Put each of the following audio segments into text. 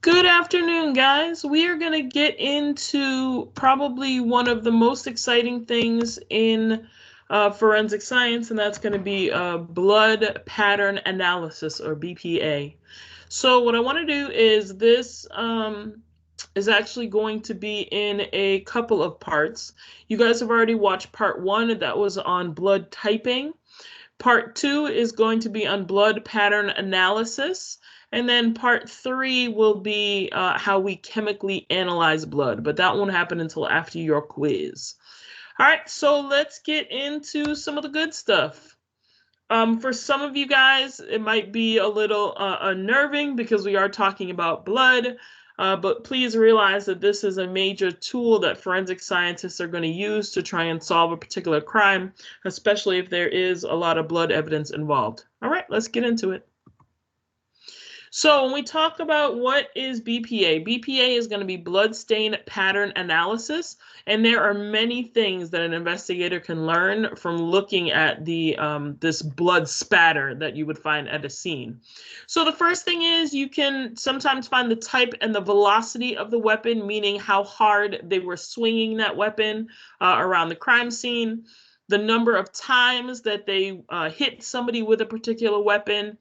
Good afternoon, guys. We are going to get into probably one of the most exciting things in forensic science, and that's going to be blood pattern analysis, or BPA. So what I want to do is this is actually going to be in a couple of parts. You guys have already watched part one, that was on blood typing. Part two is going to be on blood pattern analysis. And then part three will be how we chemically analyze blood, but that won't happen until after your quiz. All right, so let's get into some of the good stuff. For some of you guys, it might be a little unnerving because we are talking about blood, but please realize that this is a major tool that forensic scientists are going to use to try and solve a particular crime, especially if there is a lot of blood evidence involved. All right, let's get into it. So when we talk about what is BPA, BPA is going to be blood stain pattern analysis, and there are many things that an investigator can learn from looking at this blood spatter that you would find at a scene. So the first thing is you can sometimes find the type and the velocity of the weapon, meaning how hard they were swinging that weapon around the crime scene, the number of times that they hit somebody with a particular weapon.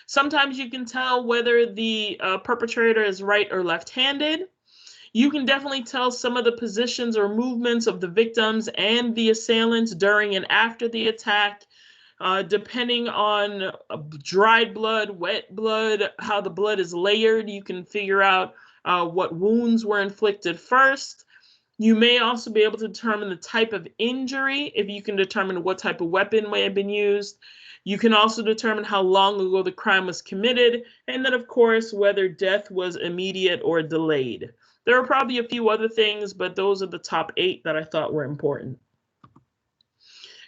Sometimes you can tell whether the perpetrator is right or left-handed. You can definitely tell some of the positions or movements of the victims and the assailants during and after the attack, depending on dried blood, wet blood, how the blood is layered. You can figure out what wounds were inflicted first. You may also be able to determine the type of injury if you can determine what type of weapon may have been used. You can also determine how long ago the crime was committed, and then, of course, whether death was immediate or delayed. There are probably a few other things, but those are the top 8 that I thought were important.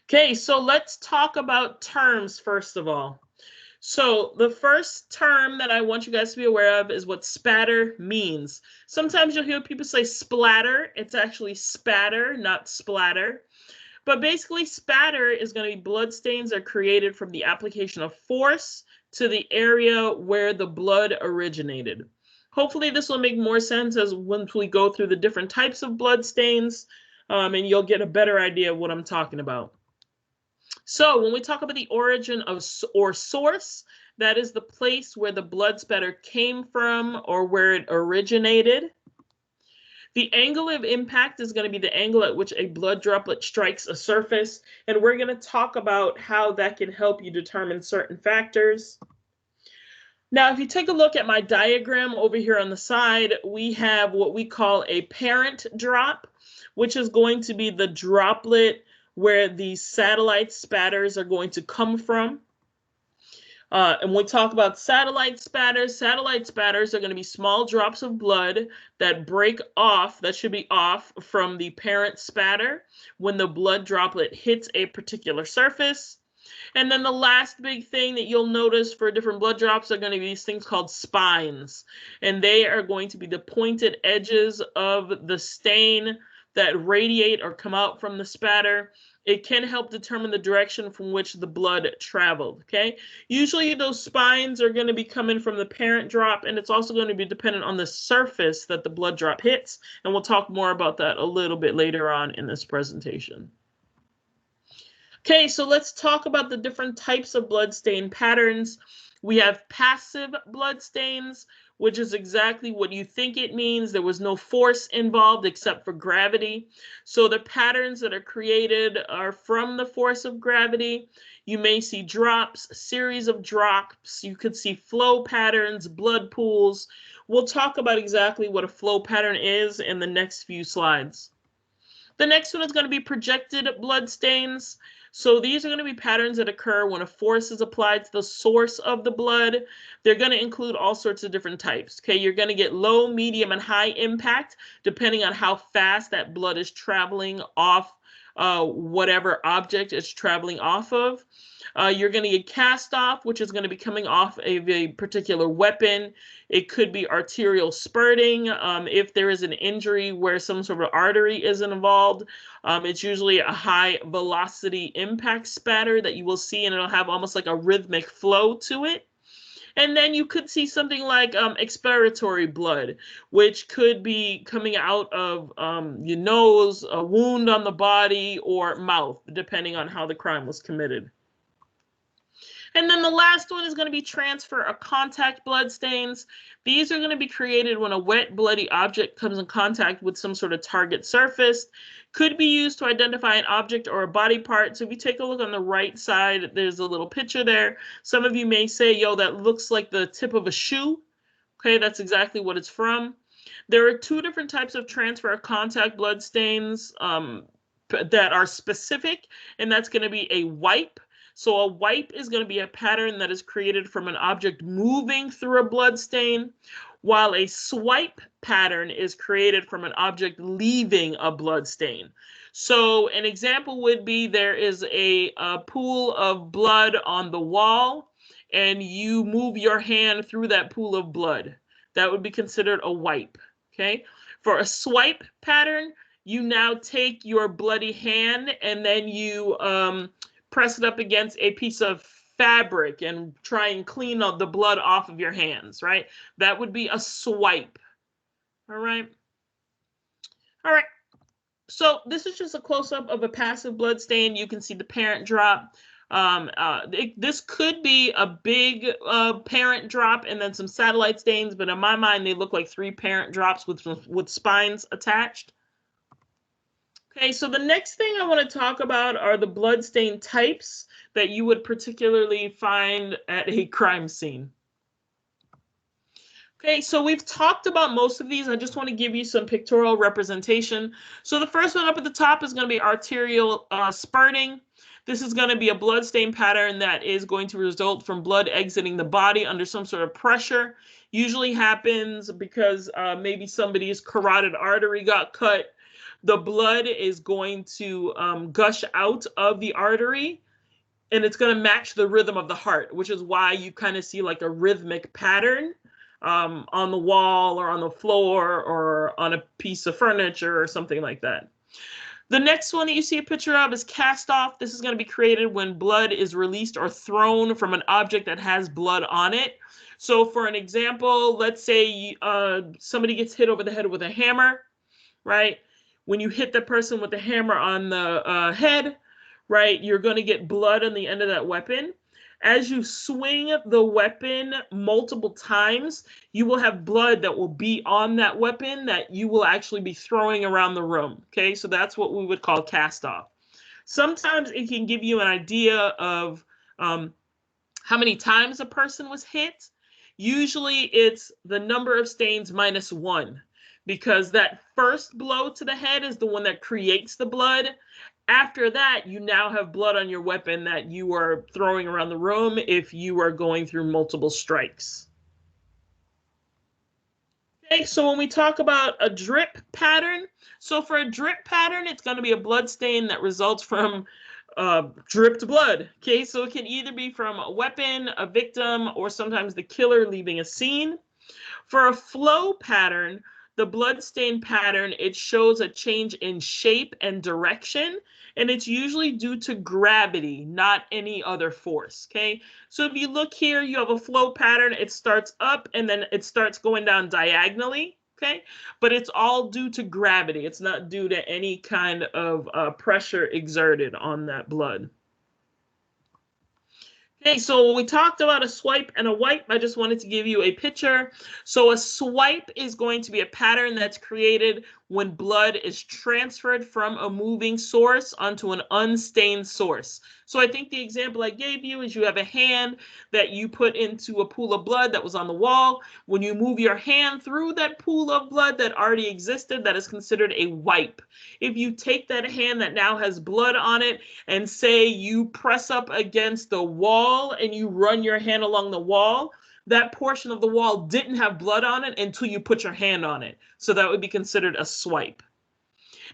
Okay, so let's talk about terms first of all. So the first term that I want you guys to be aware of is what spatter means. Sometimes you'll hear people say splatter. It's actually spatter, not splatter. But basically, spatter is going to be blood stains that are created from the application of force to the area where the blood originated. Hopefully, this will make more sense as once we go through the different types of blood stains, and you'll get a better idea of what I'm talking about. So when we talk about the origin of or source, that is the place where the blood spatter came from or where it originated. The angle of impact is going to be the angle at which a blood droplet strikes a surface, and we're going to talk about how that can help you determine certain factors. Now, if you take a look at my diagram over here on the side, we have what we call a parent drop, which is going to be the droplet where the satellite spatters are going to come from. And when we talk about satellite spatters are going to be small drops of blood that break off, that should be off from the parent spatter when the blood droplet hits a particular surface. And then the last big thing that you'll notice for different blood drops are going to be these things called spines. And they are going to be the pointed edges of the stain that radiate or come out from the spatter. It can help determine the direction from which the blood traveled, okay? Usually those spines are going to be coming from the parent drop, and it's also going to be dependent on the surface that the blood drop hits, and we'll talk more about that a little bit later on in this presentation. Okay, so let's talk about the different types of blood stain patterns. We have passive blood stains, which is exactly what you think it means. There was no force involved except for gravity. So the patterns that are created are from the force of gravity. You may see drops, series of drops. You could see flow patterns, blood pools. We'll talk about exactly what a flow pattern is in the next few slides. The next one is going to be projected blood stains. So these are going to be patterns that occur when a force is applied to the source of the blood. They're going to include all sorts of different types. Okay, you're going to get low, medium, and high impact depending on how fast that blood is traveling off whatever object it's traveling off of. You're going to get cast off, which is going to be coming off of a particular weapon. It could be arterial spurting. If there is an injury where some sort of artery is involved, it's usually a high velocity impact spatter that you will see, and it'll have almost like a rhythmic flow to it. And then you could see something like expiratory blood, which could be coming out of your nose, a wound on the body, or mouth, depending on how the crime was committed. And then the last one is going to be transfer of contact blood stains. These are going to be created when a wet, bloody object comes in contact with some sort of target surface. Could be used to identify an object or a body part. So if you take a look on the right side, there's a little picture there. Some of you may say, yo, that looks like the tip of a shoe. Okay, that's exactly what it's from. There are two different types of transfer of contact blood stains that are specific, and that's going to be a wipe. So a wipe is going to be a pattern that is created from an object moving through a blood stain, while a swipe pattern is created from an object leaving a blood stain. So an example would be there is a pool of blood on the wall, and you move your hand through that pool of blood. That would be considered a wipe, okay? For a swipe pattern, you now take your bloody hand and then you press it up against a piece of fabric and try and clean up the blood off of your hands, right? That would be a swipe. All right. All right. So this is just a close-up of a passive blood stain. You can see the parent drop. This could be a big parent drop and then some satellite stains, but in my mind, they look like 3 parent drops with spines attached. Okay, so the next thing I want to talk about are the bloodstain types that you would particularly find at a crime scene. Okay, so we've talked about most of these. I just want to give you some pictorial representation. So the first one up at the top is going to be arterial spurting. This is going to be a bloodstain pattern that is going to result from blood exiting the body under some sort of pressure. Usually happens because maybe somebody's carotid artery got cut. The blood is going to gush out of the artery, and it's going to match the rhythm of the heart, which is why you kind of see like a rhythmic pattern on the wall or on the floor or on a piece of furniture or something like that. The next one that you see a picture of is cast off. This is going to be created when blood is released or thrown from an object that has blood on it. So for an example, let's say somebody gets hit over the head with a hammer, right? When you hit the person with the hammer on the head, right, you're going to get blood on the end of that weapon. As you swing the weapon multiple times, you will have blood that will be on that weapon that you will actually be throwing around the room. Okay, so that's what we would call cast off. Sometimes it can give you an idea of how many times a person was hit. Usually it's the number of stains minus 1. Because that first blow to the head is the one that creates the blood. After that, you now have blood on your weapon that you are throwing around the room if you are going through multiple strikes. Okay, so when we talk about a drip pattern, so for a drip pattern, it's going to be a blood stain that results from dripped blood. Okay, so it can either be from a weapon, a victim, or sometimes the killer leaving a scene. For a flow pattern, the bloodstain pattern, it shows a change in shape and direction, and it's usually due to gravity, not any other force, okay? So if you look here, you have a flow pattern. It starts up and then it starts going down diagonally, okay? But it's all due to gravity. It's not due to any kind of pressure exerted on that blood. Okay, so we talked about a swipe and a wipe. I just wanted to give you a picture. So a swipe is going to be a pattern that's created when blood is transferred from a moving source onto an unstained source. So I think the example I gave you is you have a hand that you put into a pool of blood that was on the wall. When you move your hand through that pool of blood that already existed, that is considered a wipe. If you take that hand that now has blood on it and say you press up against the wall and you run your hand along the wall, that portion of the wall didn't have blood on it until you put your hand on it. So that would be considered a swipe.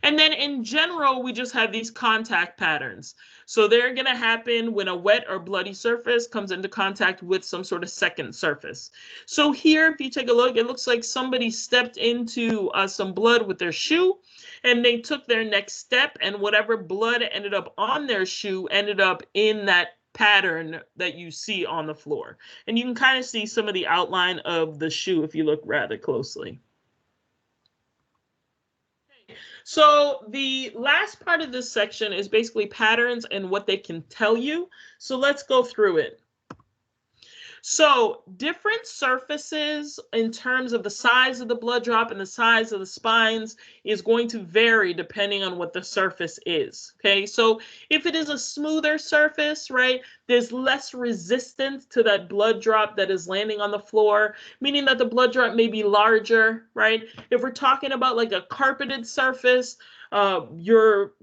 And then in general, we just have these contact patterns. So they're going to happen when a wet or bloody surface comes into contact with some sort of second surface. So here, if you take a look, it looks like somebody stepped into some blood with their shoe, and they took their next step, and whatever blood ended up on their shoe ended up in that pattern that you see on the floor. And you can kind of see some of the outline of the shoe if you look rather closely. So the last part of this section is basically patterns and what they can tell you. So let's go through it. So different surfaces in terms of the size of the blood drop and the size of the spines is going to vary depending on what the surface is. Okay, so if it is a smoother surface, right, there's less resistance to that blood drop that is landing on the floor, meaning that the blood drop may be larger, right? If we're talking about like a carpeted surface, your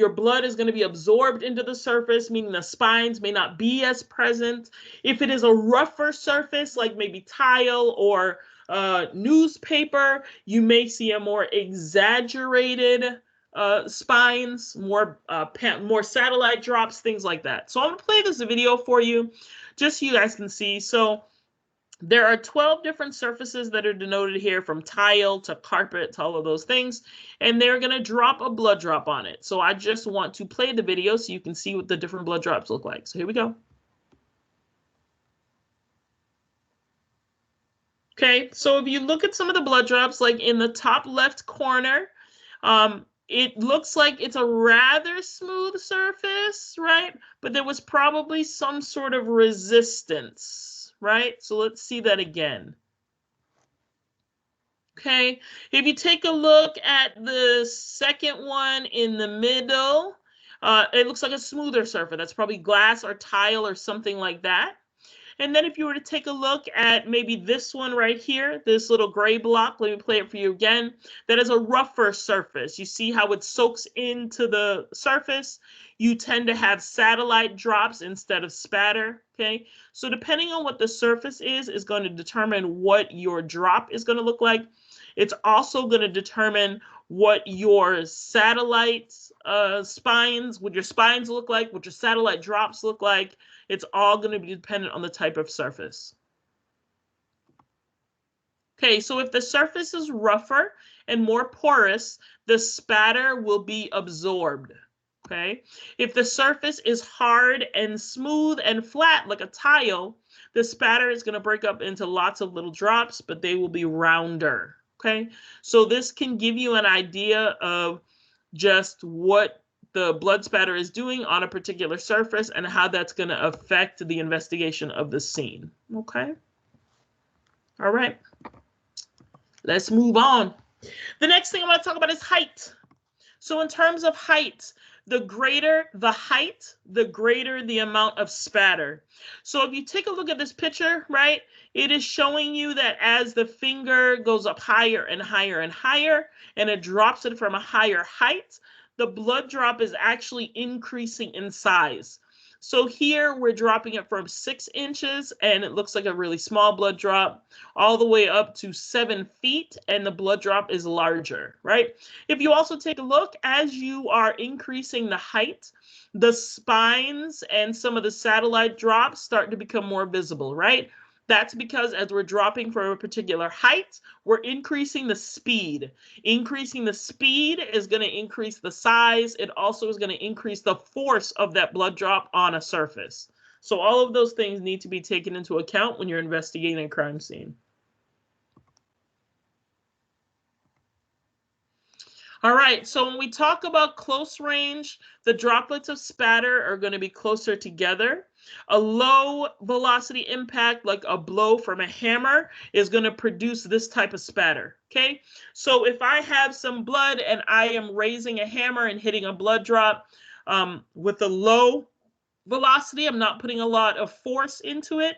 blood is going to be absorbed into the surface, meaning the spines may not be as present. If it is a rougher surface, like maybe tile or newspaper, you may see a more exaggerated spines, more satellite drops, things like that. So I'm going to play this video for you just so you guys can see. So there are 12 different surfaces that are denoted here, from tile to carpet to all of those things, and they're going to drop a blood drop on it. So I just want to play the video so you can see what the different blood drops look like. So here we go. Okay, so if you look at some of the blood drops, like in the top left corner, it looks like it's a rather smooth surface, right? But there was probably some sort of resistance, right? So let's see that again. Okay, if you take a look at the second one in the middle, it looks like a smoother surface. That's probably glass or tile or something like that. And then if you were to take a look at maybe this one right here, this little gray block, let me play it for you again, that is a rougher surface. You see how it soaks into the surface? You tend to have satellite drops instead of spatter, okay? So depending on what the surface is going to determine what your drop is going to look like. It's also going to determine what your satellite spines, what your spines look like, what your satellite drops look like. It's all going to be dependent on the type of surface. Okay, so if the surface is rougher and more porous, the spatter will be absorbed. Okay, if the surface is hard and smooth and flat like a tile, the spatter is going to break up into lots of little drops, but they will be rounder. Okay, so this can give you an idea of just what the blood spatter is doing on a particular surface and how that's going to affect the investigation of the scene. Okay. All right. Let's move on. The next thing I'm going to talk about is height. So in terms of height, the greater the height, the greater the amount of spatter. So if you take a look at this picture, right, it is showing you that as the finger goes up higher and higher and higher, and it drops it from a higher height, the blood drop is actually increasing in size. So here we're dropping it from 6 inches, and it looks like a really small blood drop, all the way up to 7 feet, and the blood drop is larger, right? If you also take a look, as you are increasing the height, the spines and some of the satellite drops start to become more visible, right? That's because as we're dropping from a particular height, we're increasing the speed. Increasing the speed is going to increase the size. It also is going to increase the force of that blood drop on a surface. So all of those things need to be taken into account when you're investigating a crime scene. All right, so when we talk about close range, the droplets of spatter are going to be closer together. A low velocity impact, like a blow from a hammer, is going to produce this type of spatter, okay? So if I have some blood and I am raising a hammer and hitting a blood drop with a low velocity, I'm not putting a lot of force into it,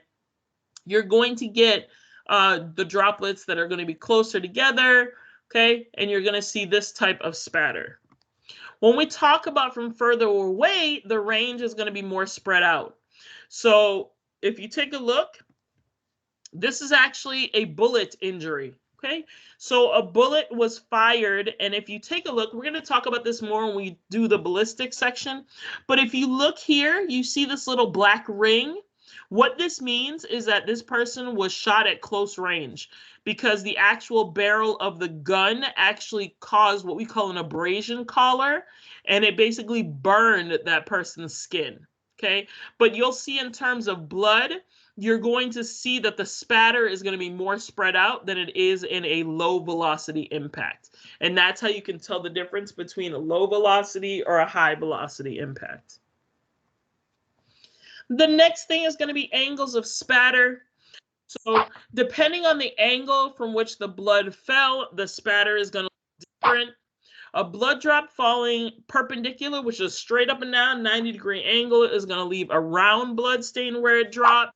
you're going to get the droplets that are going to be closer together, okay? And you're going to see this type of spatter. When we talk about from further away, the range is going to be more spread out. So if you take a look, this is actually a bullet injury, okay? So a bullet was fired, and if you take a look, we're going to talk about this more when we do the ballistic section, but if you look here, you see this little black ring. What this means is that this person was shot at close range because the actual barrel of the gun actually caused what we call an abrasion collar, and it basically burned that person's skin. okay? But you'll see in terms of blood, you're going to see that the spatter is going to be more spread out than it is in a low velocity impact. And that's how you can tell the difference between a low velocity or a high velocity impact. The next thing is going to be angles of spatter. So depending on the angle from which the blood fell, the spatter is going to be different. A blood drop falling perpendicular, which is straight up and down, 90-degree angle, is going to leave a round blood stain where it drops.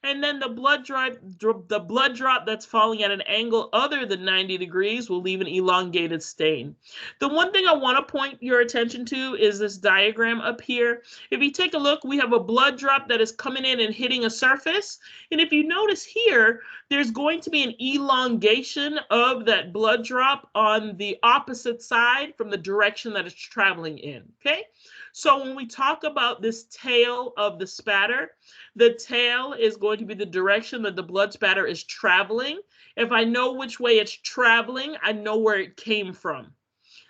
And then the blood drop that's falling at an angle other than 90 degrees will leave an elongated stain. The one thing I want to point your attention to is this diagram up here. If you take a look, we have a blood drop that is coming in and hitting a surface. And if you notice here, there's going to be an elongation of that blood drop on the opposite side from the direction that it's traveling in, okay? So when we talk about this tail of the spatter, the tail is going to be the direction that the blood spatter is traveling. If I know which way it's traveling, I know where it came from.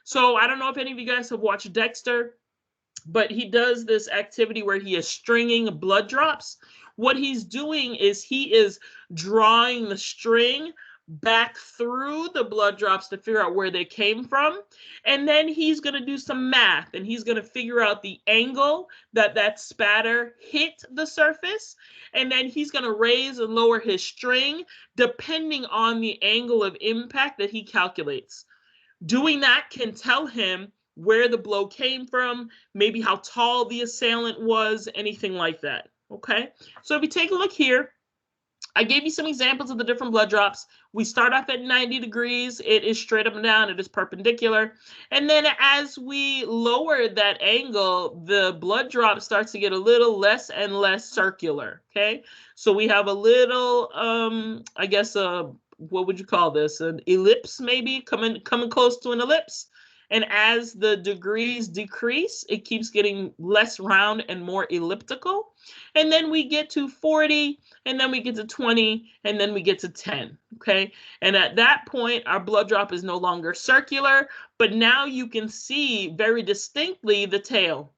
So I don't know if any of you guys have watched Dexter, but he does this activity where he is stringing blood drops. What he's doing is he is drawing the string back through the blood drops to figure out where they came from. And then he's going to do some math, and he's going to figure out the angle that that spatter hit the surface. And then he's going to raise and lower his string depending on the angle of impact that he calculates. Doing that can tell him where the blow came from, maybe how tall the assailant was, anything like that. Okay, so if you take a look here, I gave you some examples of the different blood drops. We start off at 90 degrees. It is straight up and down. It is perpendicular. And then as we lower that angle, the blood drop starts to get a little less and less circular, okay? So we have a little, I guess, what would you call this? An ellipse maybe, coming close to an ellipse. And as the degrees decrease, it keeps getting less round and more elliptical. And then we get to 40, and then we get to 20, and then we get to 10, okay? And at that point, our blood drop is no longer circular, but now you can see very distinctly the tail.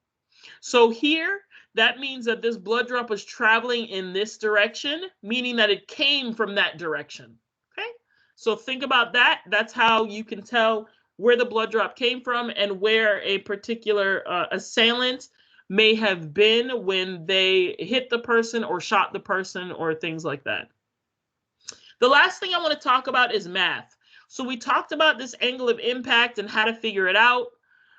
So here, that means that this blood drop was traveling in this direction, meaning that it came from that direction, okay? So think about that. That's how you can tell where the blood drop came from and where a particular assailant may have been when they hit the person or shot the person or things like that. The last thing I want to talk about is math. So we talked about this angle of impact and how to figure it out.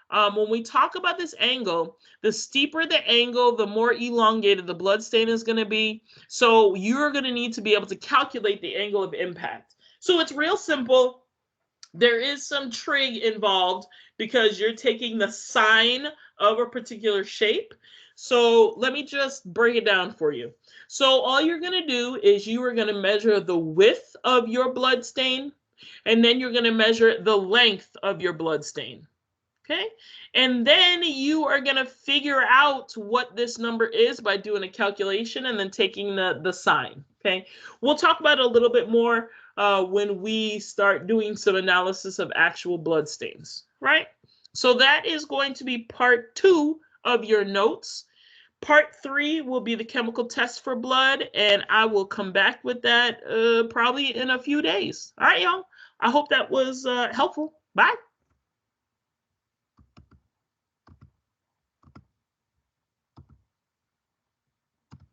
When we talk about this angle, the steeper the angle, the more elongated the blood stain is going to be. So you're going to need to be able to calculate the angle of impact. So it's real simple. There is some trig involved because you're taking the sine of a particular shape. So let me just break it down for you. So all you're going to do is you are going to measure the width of your blood stain, and then you're going to measure the length of your blood stain. Okay, and then you are going to figure out what this number is by doing a calculation and then taking the sine. Okay, we'll talk about it a little bit more when we start doing some analysis of actual blood stains, right? So that is going to be part 2 of your notes. Part 3 will be the chemical test for blood, and I will come back with that probably in a few days. All right, y'all. I hope that was helpful. Bye.